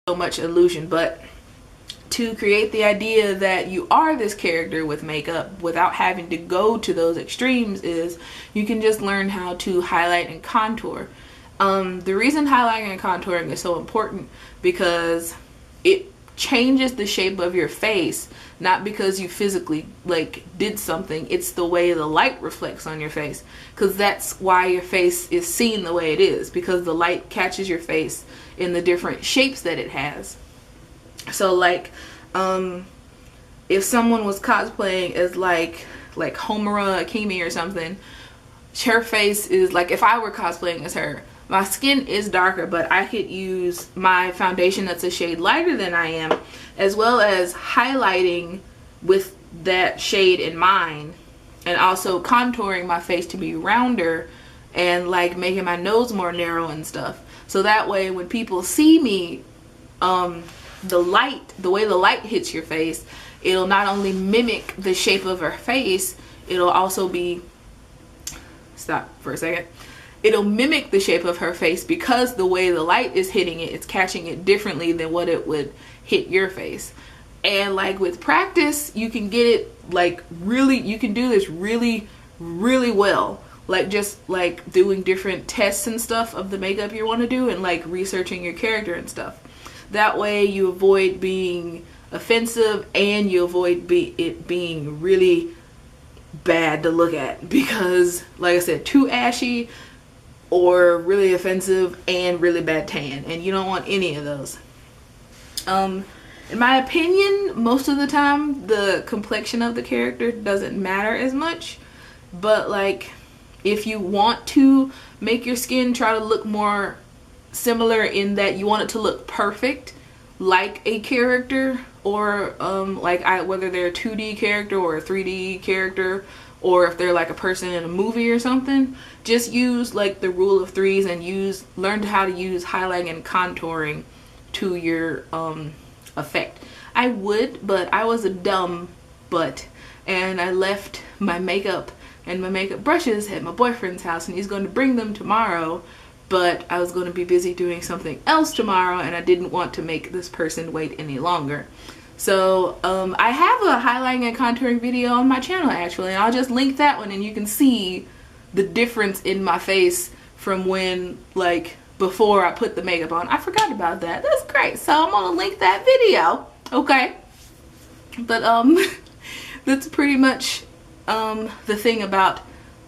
so much illusion. But to create the idea that you are this character with makeup without having to go to those extremes is you can just learn how to highlight and contour. The reason highlighting and contouring is so important because it changes the shape of your face, not because you physically like did something. It's the way the light reflects on your face, because that's why your face is seen the way it is, because the light catches your face in the different shapes that it has. So like if someone was cosplaying as like Homura Akemi or something, her face is like, if I were cosplaying as her, my skin is darker, but I could use my foundation that's a shade lighter than I am, as well as highlighting with that shade in mind, and also contouring my face to be rounder and like making my nose more narrow and stuff. So that way when people see me, the way the light hits your face, it'll not only mimic the shape of her face, it'll also be, stop for a second, it'll mimic the shape of her face, because the way the light is hitting it, it's catching it differently than what it would hit your face. And like with practice, you can get it like really, you can do this really well, like just like doing different tests and stuff of the makeup you want to do, and like researching your character and stuff. That way you avoid being offensive, and you avoid it being really bad to look at, because like I said, too ashy or really offensive and really bad tan, and you don't want any of those. In my opinion, most of the time the complexion of the character doesn't matter as much, but like if you want to make your skin try to look more similar in that you want it to look perfect like a character, or whether they're a 2D character or a 3D character, or if they're like a person in a movie or something, just use like the rule of threes and learn how to use highlighting and contouring to your effect. I would, but I was a dumb butt, and I left my makeup and my makeup brushes at my boyfriend's house, and he's going to bring them tomorrow, but I was going to be busy doing something else tomorrow, and I didn't want to make this person wait any longer. So I have a highlighting and contouring video on my channel actually, and I'll just link that one, and you can see the difference in my face from when, like, before I put the makeup on. I forgot about that. That's great. So I'm gonna link that video, okay? But that's pretty much the thing about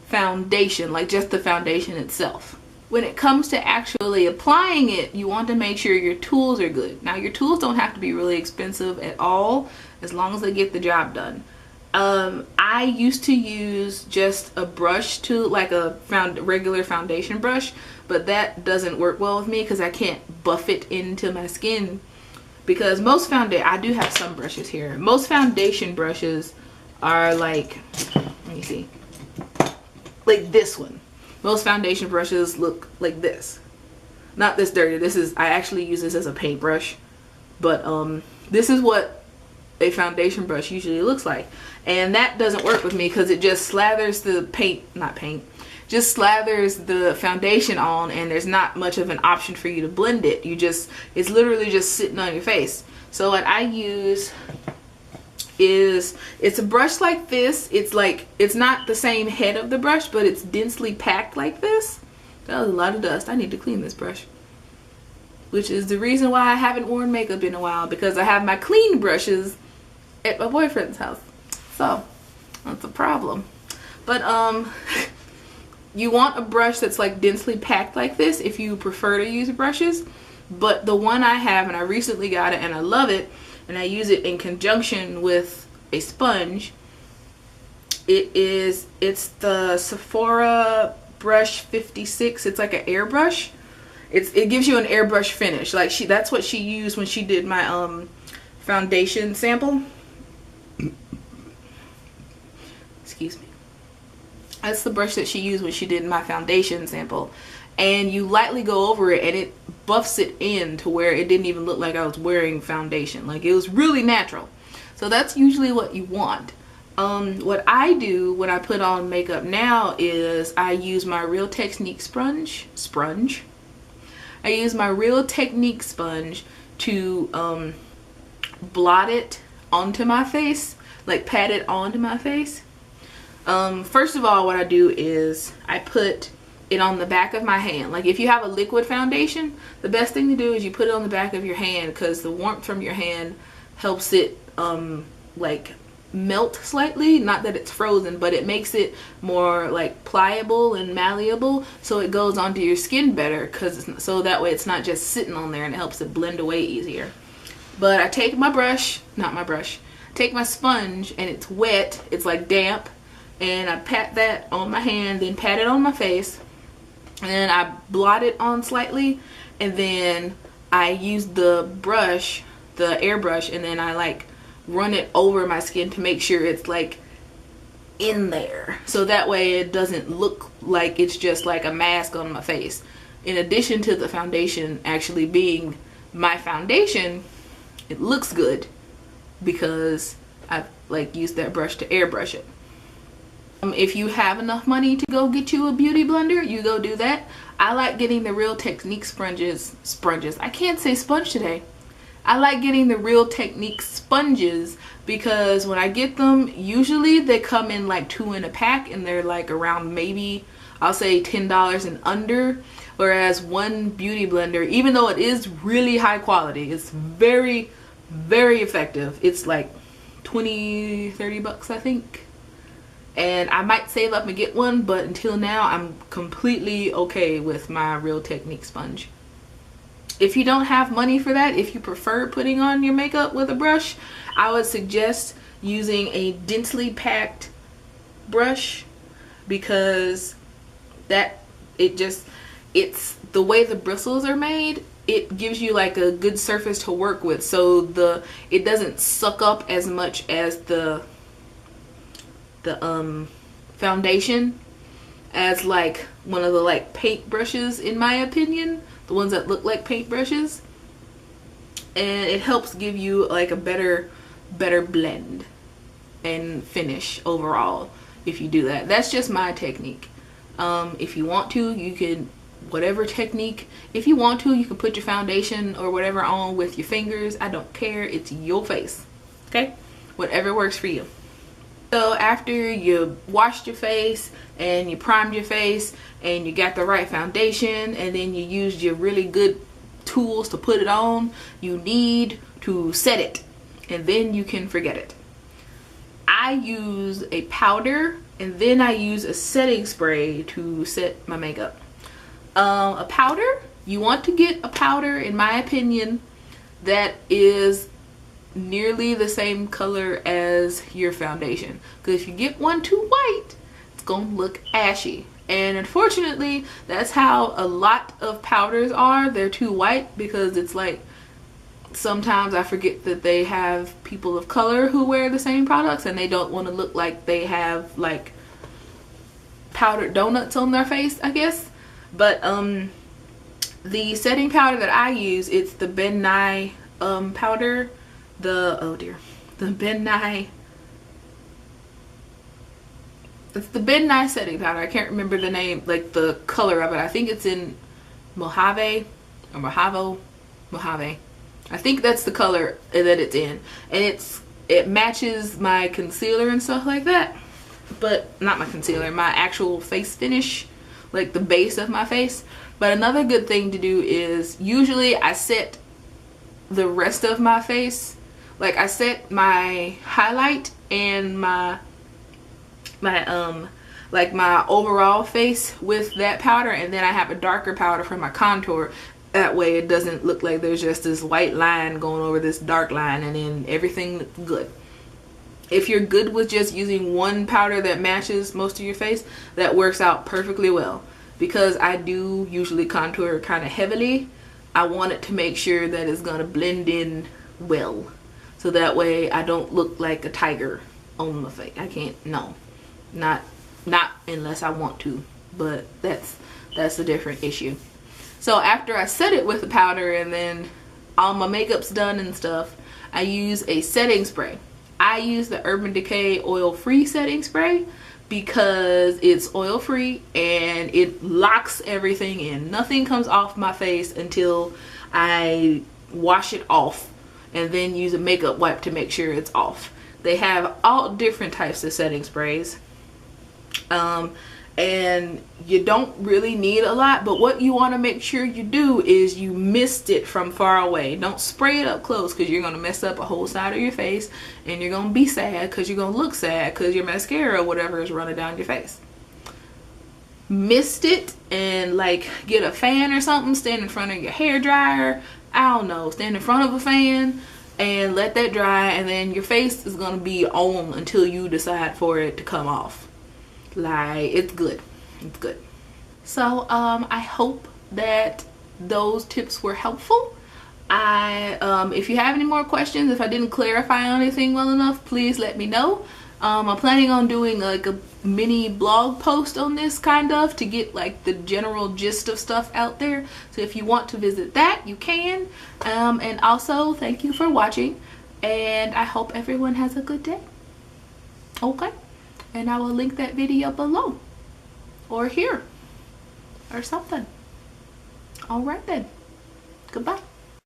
foundation, like just the foundation itself. When it comes to actually applying it, you want to make sure your tools are good. Now, your tools don't have to be really expensive at all, as long as they get the job done. I used to use just a brush tool, like a regular foundation brush, but that doesn't work well with me because I can't buff it into my skin. Because most I do have some brushes here. Most foundation brushes are like, let me see, like this one. Most foundation brushes look like this. Not this dirty. I actually use this as a paintbrush, but this is what a foundation brush usually looks like, and that doesn't work with me because it just slathers the just slathers the foundation on, and there's not much of an option for you to blend it. It's literally just sitting on your face. So what I use is, it's a brush like this. It's not the same head of the brush, but it's densely packed like this. That was a lot of dust. I need to clean this brush, which is the reason why I haven't worn makeup in a while, because I have my clean brushes at my boyfriend's house. So that's a problem. But you want a brush that's like densely packed like this if you prefer to use brushes. But the one I have, and I recently got it and I love it, and I use it in conjunction with a sponge. It's the Sephora brush 56. It's like an airbrush. It gives you an airbrush finish. Like that's what she used when she did my foundation sample. Excuse me. That's the brush that she used when she did my foundation sample. And you lightly go over it, and it buffs it in to where it didn't even look like I was wearing foundation. Like, it was really natural. So that's usually what you want. What I do when I put on makeup now is I use my Real Technique sponge. I use my Real Technique sponge to blot it onto my face, like pat it onto my face. First of all, what I do is I put it on the back of my hand. Like if you have a liquid foundation, the best thing to do is you put it on the back of your hand, because the warmth from your hand helps it like melt slightly. Not that it's frozen, but it makes it more like pliable and malleable, so it goes onto your skin better, because so that way it's not just sitting on there, and it helps it blend away easier. But I take my brush, not my brush, take my sponge, and it's wet, it's like damp, and I pat that on my hand, then pat it on my face, and then I blot it on slightly, and then I use the brush, the airbrush, and then I like run it over my skin to make sure it's like in there, so that way it doesn't look like it's just like a mask on my face. In addition to the foundation actually being my foundation, it looks good because I like used that brush to airbrush it. If you have enough money to go get you a beauty blender, you go do that. I like getting the Real Technique sponges. I can't say sponge today. I like getting the Real Technique sponges because when I get them, usually they come in like 2 in a pack, and they're like around maybe, I'll say $10 and under. Whereas one beauty blender, even though it is really high quality, it's very, very effective. It's like 20-30 bucks, I think. And I might save up and get one, but until now I'm completely okay with my Real Technique sponge. If you don't have money for that, if you prefer putting on your makeup with a brush, I would suggest using a densely packed brush, because that it's the way the bristles are made, it gives you like a good surface to work with, so it doesn't suck up as much as the foundation as like one of the like paint brushes, in my opinion, the ones that look like paint brushes. And it helps give you like a better blend and finish overall if you do that. That's just my technique. If you want to, you can, whatever technique, if you want to, you can put your foundation or whatever on with your fingers. I don't care, it's your face, okay? Whatever works for you. So after you washed your face and you primed your face and you got the right foundation, and then you used your really good tools to put it on, you need to set it, and then you can forget it. I use a powder, and then I use a setting spray to set my makeup. A powder, you want to get a powder, in my opinion, that is nearly the same color as your foundation, because if you get one too white, it's gonna look ashy. And unfortunately, that's how a lot of powders are. They're too white, because it's like sometimes I forget that they have people of color who wear the same products, and they don't want to look like they have like powdered donuts on their face, I guess. But the setting powder that I use, it's the Ben Nye powder. The Ben Nye, it's the Ben Nye setting powder. I can't remember the name, like the color of it. I think it's in Mojave or Mojave. I think that's the color that it's in, and it matches my concealer and stuff like that. But not my concealer, my actual face finish, like the base of my face. But another good thing to do is, usually I set the rest of my face, like I set my highlight and my overall face with that powder, and then I have a darker powder for my contour. That way it doesn't look like there's just this white line going over this dark line, and then everything looks good. If you're good with just using one powder that matches most of your face, that works out perfectly well. Because I do usually contour kind of heavily, I want it to make sure that it's gonna blend in well, so that way I don't look like a tiger on my face. I can't, no, not unless I want to, but that's a different issue. So after I set it with the powder and then all my makeup's done and stuff, I use a setting spray. I use the Urban Decay oil-free setting spray because it's oil-free and it locks everything in. Nothing comes off my face until I wash it off and then use a makeup wipe to make sure it's off. They have all different types of setting sprays. And you don't really need a lot, but what you want to make sure you do is you mist it from far away. Don't spray it up close, because you're going to mess up a whole side of your face, and you're going to be sad because you're going to look sad because your mascara or whatever is running down your face. Mist it and like get a fan or something, stand in front of your hair dryer, I don't know, stand in front of a fan and let that dry, and then your face is going to be on until you decide for it to come off. Like, it's good. It's good. So I hope that those tips were helpful. If you have any more questions, if I didn't clarify anything well enough, please let me know. I'm planning on doing like a mini blog post on this, kind of, to get like the general gist of stuff out there. So if you want to visit that, you can. And also, thank you for watching, and I hope everyone has a good day. Okay, and I will link that video below or here or something. All right then, goodbye.